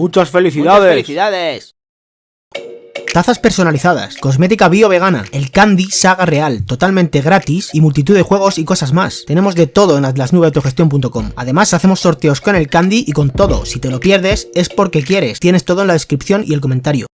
¡Muchas felicidades! ¡Muchas felicidades! Tazas personalizadas, cosmética bio-vegana, el Candy Saga Real, totalmente gratis y multitud de juegos y cosas más. Tenemos de todo en atlasnubeautogestión.com. Además hacemos sorteos con el Candy y con todo. Si te lo pierdes es porque quieres. Tienes todo en la descripción y el comentario.